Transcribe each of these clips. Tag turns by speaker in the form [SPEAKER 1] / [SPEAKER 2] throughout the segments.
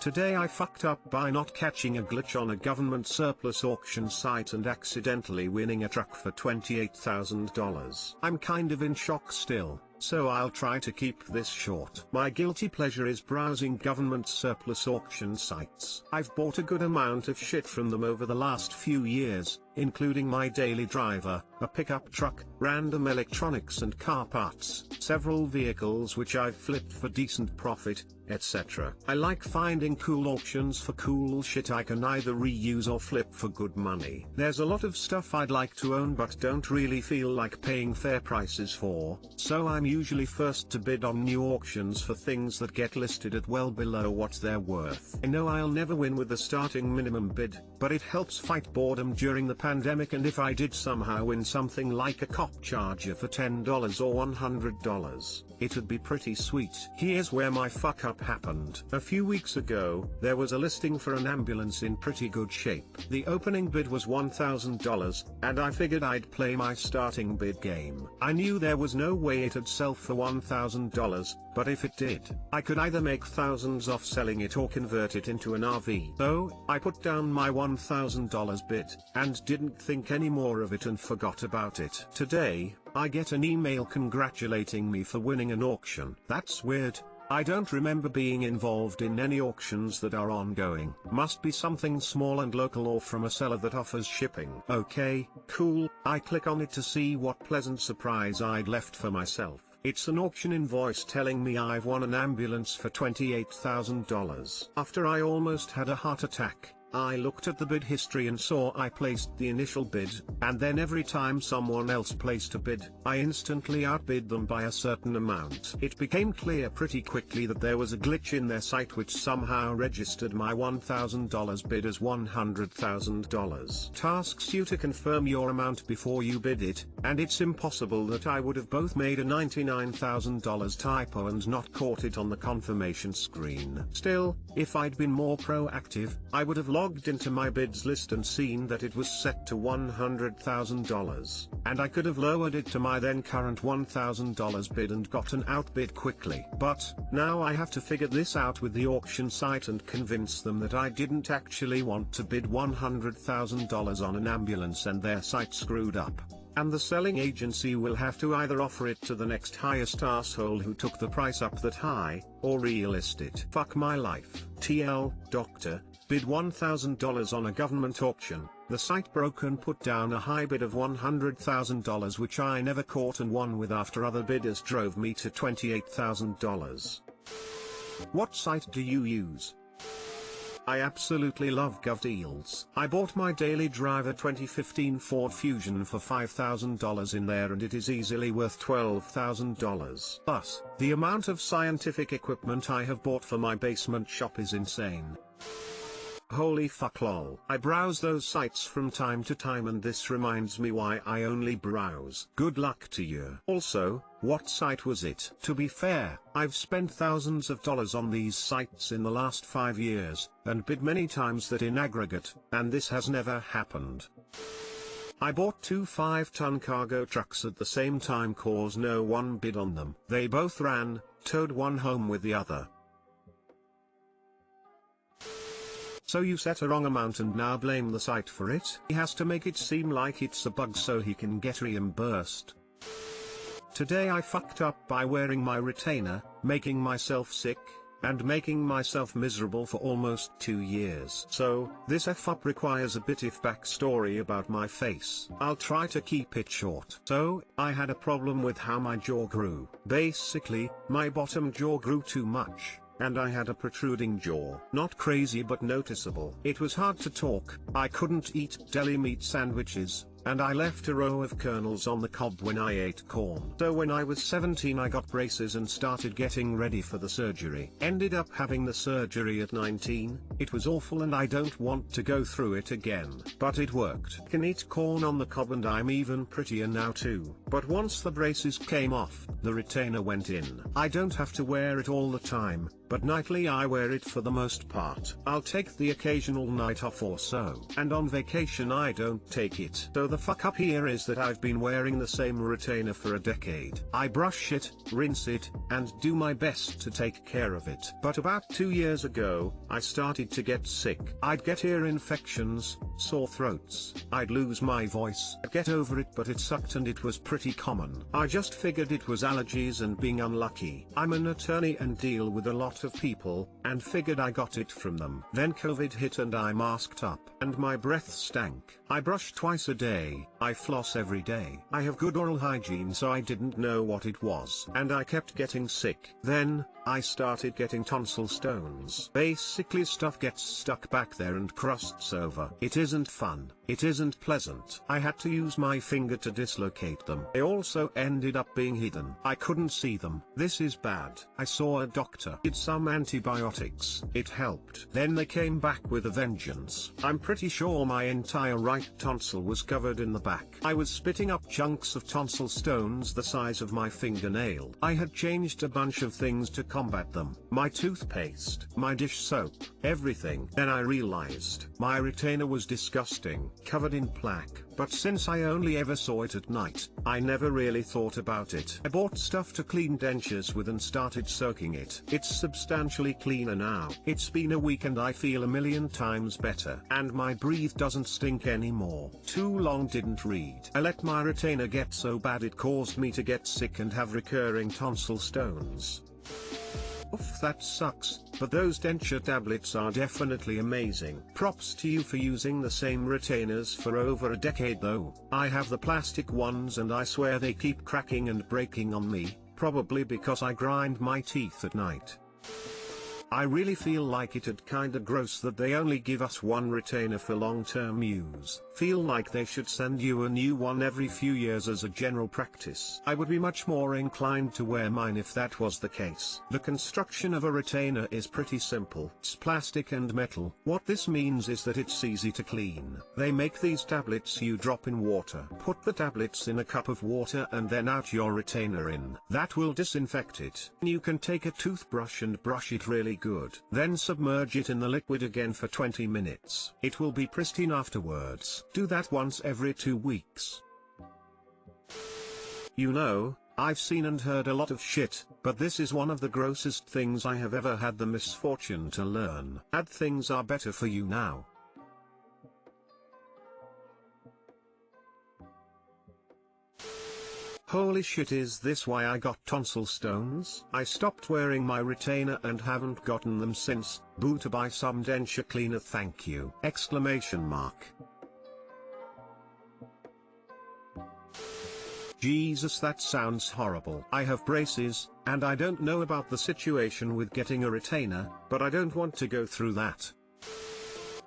[SPEAKER 1] Today I fucked up by not catching a glitch on a government surplus auction site and accidentally winning a truck for $28,000. I'm kind of in shock still, so I'll try to keep this short. My guilty pleasure is browsing government surplus auction sites. I've bought a good amount of shit from them over the last few years, including my daily driver, a pickup truck, random electronics and car parts, several vehicles which I've flipped for decent profit, etc. I like finding cool auctions for cool shit I can either reuse or flip for good money. There's a lot of stuff I'd like to own but don't really feel like paying fair prices for, so I'm usually first to bid on new auctions for things that get listed at well below what they're worth. I know I'll never win with the starting minimum bid, but it helps fight boredom during the pandemic, and if I did somehow win something like a cop charger for $10 or $100, it'd be pretty sweet. Here's where my fuck up happened. A few weeks ago, there was a listing for an ambulance in pretty good shape. The opening bid was $1,000, and I figured I'd play my starting bid game. I knew there was no way it'd sell for $1,000, but if it did, I could either make thousands off selling it or convert it into an RV. So, I put down my $1,000 bid, and didn't think any more of it and forgot about it. Today, I get an email congratulating me for winning an auction. That's weird. I don't remember being involved in any auctions that are ongoing. Must be something small and local or from a seller that offers shipping. Okay, cool. I click on it to see what pleasant surprise I'd left for myself. It's an auction invoice telling me I've won an ambulance for $28,000. After I almost had a heart attack, I looked at the bid history and saw I placed the initial bid, and then every time someone else placed a bid, I instantly outbid them by a certain amount. It became clear pretty quickly that there was a glitch in their site which somehow registered my $1,000 bid as $100,000. Tasks you to confirm your amount before you bid it, and it's impossible that I would have both made a $99,000 typo and not caught it on the confirmation screen. Still, if I'd been more proactive, I would have logged into my bids list and seen that it was set to $100,000, and I could have lowered it to my then current $1,000 bid and gotten outbid quickly. But, now I have to figure this out with the auction site and convince them that I didn't actually want to bid $100,000 on an ambulance and their site screwed up. And the selling agency will have to either offer it to the next highest asshole who took the price up that high, or relist it. Fuck my life. TL, doctor, bid $1,000 on a government auction, the site broke and put down a high bid of $100,000 which I never caught and won with after other bidders drove me to $28,000. What site do you use? I absolutely love GovDeals. I bought my daily driver 2015 Ford Fusion for $5,000 in there and it is easily worth $12,000. Plus, the amount of scientific equipment I have bought for my basement shop is insane. Holy fuck lol. I browse those sites from time to time and this reminds me why I only browse. Good luck to you. Also, what site was it? To be fair, I've spent thousands of dollars on these sites in the last 5 years, and bid many times that in aggregate, and this has never happened. I bought 2 5-ton cargo trucks at the same time cause no one bid on them. They both ran, towed one home with the other. So you set a wrong amount and now blame the site for it? He has to make it seem like it's a bug so he can get reimbursed. Today I fucked up by wearing my retainer, making myself sick, and making myself miserable for almost 2 years. So, this F-up requires a bit of backstory about my face. I'll try to keep it short. So, I had a problem with how my jaw grew. Basically, my bottom jaw grew too much, and I had a protruding jaw. Not crazy but noticeable. It was hard to talk, I couldn't eat deli meat sandwiches, and I left a row of kernels on the cob when I ate corn. So when I was 17 I got braces and started getting ready for the surgery. Ended up having the surgery at 19, it was awful and I don't want to go through it again. But it worked. Can eat corn on the cob and I'm even prettier now too. But once the braces came off, the retainer went in. I don't have to wear it all the time, but nightly I wear it for the most part. I'll take the occasional night off or so. And on vacation I don't take it. So the the fuck up here is that I've been wearing the same retainer for a decade. I brush it, rinse it, and do my best to take care of it. But about 2 years ago, I started to get sick. I'd get ear infections, sore throats, I'd lose my voice. I'd get over it, but it sucked and it was pretty common. I just figured it was allergies and being unlucky. I'm an attorney and deal with a lot of people, and figured I got it from them. Then COVID hit and I masked up, and my breath stank. I brush twice a day, I floss every day. I have good oral hygiene, so I didn't know what it was. And I kept getting sick. Then, I started getting tonsil stones. Basically stuff gets stuck back there and crusts over. It isn't fun. It isn't pleasant. I had to use my finger to dislocate them. They also ended up being hidden. I couldn't see them. This is bad. I saw a doctor. Did some antibiotics. It helped. Then they came back with a vengeance. I'm pretty sure my entire right tonsil was covered in the back. I was spitting up chunks of tonsil stones the size of my fingernail. I had changed a bunch of things to combat them. My toothpaste, my dish soap, everything. Then I realized my retainer was disgusting, covered in plaque. But since I only ever saw it at night, I never really thought about it. I bought stuff to clean dentures with and started soaking it. It's substantially cleaner now. It's been a week and I feel a million times better. And my breath doesn't stink anymore. Too long didn't read. I let my retainer get so bad it caused me to get sick and have recurring tonsil stones. Oof, that sucks, but those denture tablets are definitely amazing. Props to you for using the same retainers for over a decade though. I have the plastic ones and I swear they keep cracking and breaking on me, probably because I grind my teeth at night. I really feel like it'd kinda gross that they only give us one retainer for long-term use. Feel like they should send you a new one every few years as a general practice. I would be much more inclined to wear mine if that was the case. The construction of a retainer is pretty simple. It's plastic and metal. What this means is that it's easy to clean. They make these tablets you drop in water. Put the tablets in a cup of water and then out your retainer in. That will disinfect it. You can take a toothbrush and brush it really good. Then submerge it in the liquid again for 20 minutes. It will be pristine afterwards. Do that once every 2 weeks. You know, I've seen and heard a lot of shit, but this is one of the grossest things I have ever had the misfortune to learn. Bad things are better for you now. Holy shit, is this why I got tonsil stones? I stopped wearing my retainer and haven't gotten them since. Boo, to buy some denture cleaner, thank you! Exclamation mark. Jesus, that sounds horrible. I have braces, and I don't know about the situation with getting a retainer, but I don't want to go through that.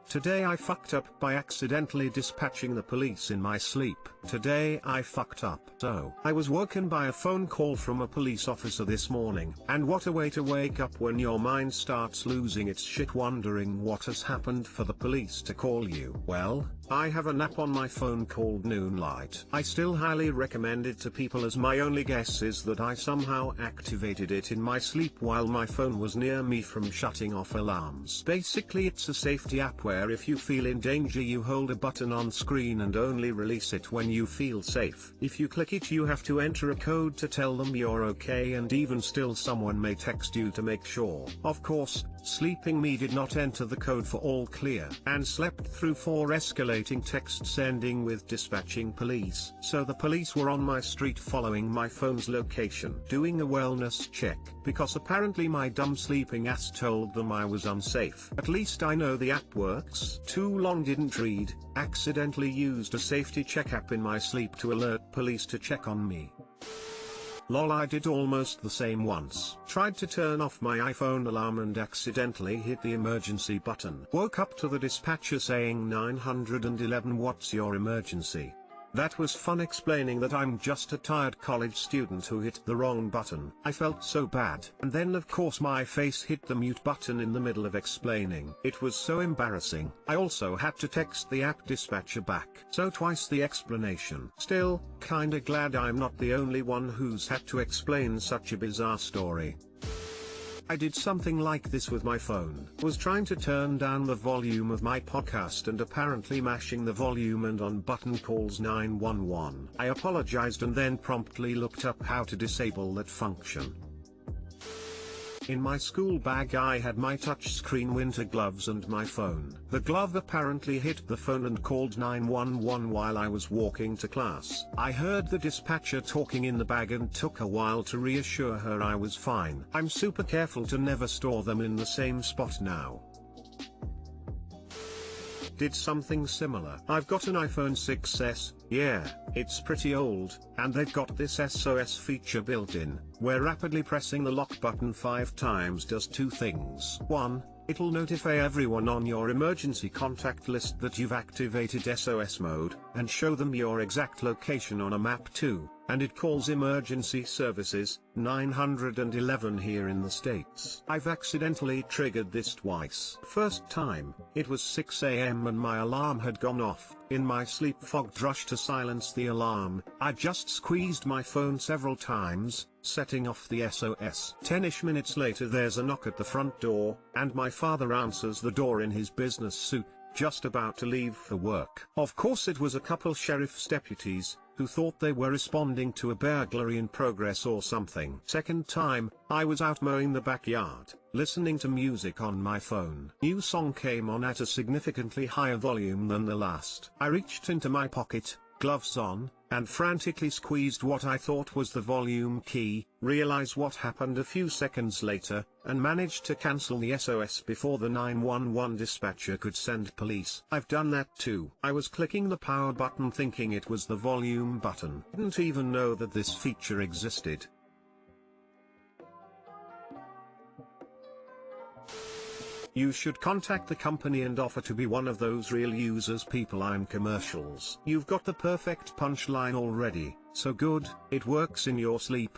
[SPEAKER 1] Today I fucked up by accidentally dispatching the police in my sleep. Today I fucked up. So, I was woken by a phone call from a police officer this morning. And what a way to wake up when your mind starts losing its shit wondering what has happened for the police to call you. Well, I have an app on my phone called Noonlight. I still highly recommend it to people, as my only guess is that I somehow activated it in my sleep while my phone was near me from shutting off alarms. Basically it's a safety app where if you feel in danger you hold a button on screen and only release it when you feel safe. If you click it you have to enter a code to tell them you're okay, and even still someone may text you to make sure. Of course, sleeping me did not enter the code for all clear, and slept through 4 escalating texts ending with dispatching police. So the police were on my street following my phone's location, doing a wellness check, because apparently my dumb sleeping ass told them I was unsafe. At least I know the app works. Too long didn't read, accidentally used a safety check app in my sleep to alert police to check on me. Lol, I did almost the same once. Tried to turn off my iPhone alarm and accidentally hit the emergency button. Woke up to the dispatcher saying 911, what's your emergency? That was fun explaining that I'm just a tired college student who hit the wrong button. I felt so bad. And then of course my face hit the mute button in the middle of explaining. It was so embarrassing. I also had to text the app dispatcher back. So twice the explanation. Still, kinda glad I'm not the only one who's had to explain such a bizarre story. I did something like this with my phone. Was trying to turn down the volume of my podcast and apparently mashing the volume and on button calls 911. I apologized and then promptly looked up how to disable that function. In my school bag I had my touchscreen winter gloves and my phone. The glove apparently hit the phone and called 911 while I was walking to class. I heard the dispatcher talking in the bag and took a while to reassure her I was fine. I'm super careful to never store them in the same spot now. Did something similar. I've got an iPhone 6s, yeah, it's pretty old, and they've got this SOS feature built in, where rapidly pressing the lock button 5 times does 2 things. 1, it'll notify everyone on your emergency contact list that you've activated SOS mode, and show them your exact location on a map. 2, and it calls emergency services, 911 here in the States. I've accidentally triggered this twice. First time, it was 6 AM and my alarm had gone off. In my sleep-fogged rush to silence the alarm, I just squeezed my phone several times, setting off the SOS. 10-ish minutes later there's a knock at the front door, and my father answers the door in his business suit, just about to leave for work. Of course it was a couple sheriff's deputies, who thought they were responding to a burglary in progress or something. Second time, I was out mowing the backyard, listening to music on my phone. New song came on at a significantly higher volume than the last. I reached into my pocket, gloves on, and frantically squeezed what I thought was the volume key, realize what happened a few seconds later, and managed to cancel the SOS before the 911 dispatcher could send police. I've done that too. I was clicking the power button thinking it was the volume button. Didn't even know that this feature existed. You should contact the company and offer to be one of those real users people on commercials. You've got the perfect punchline already, so good, it works in your sleep.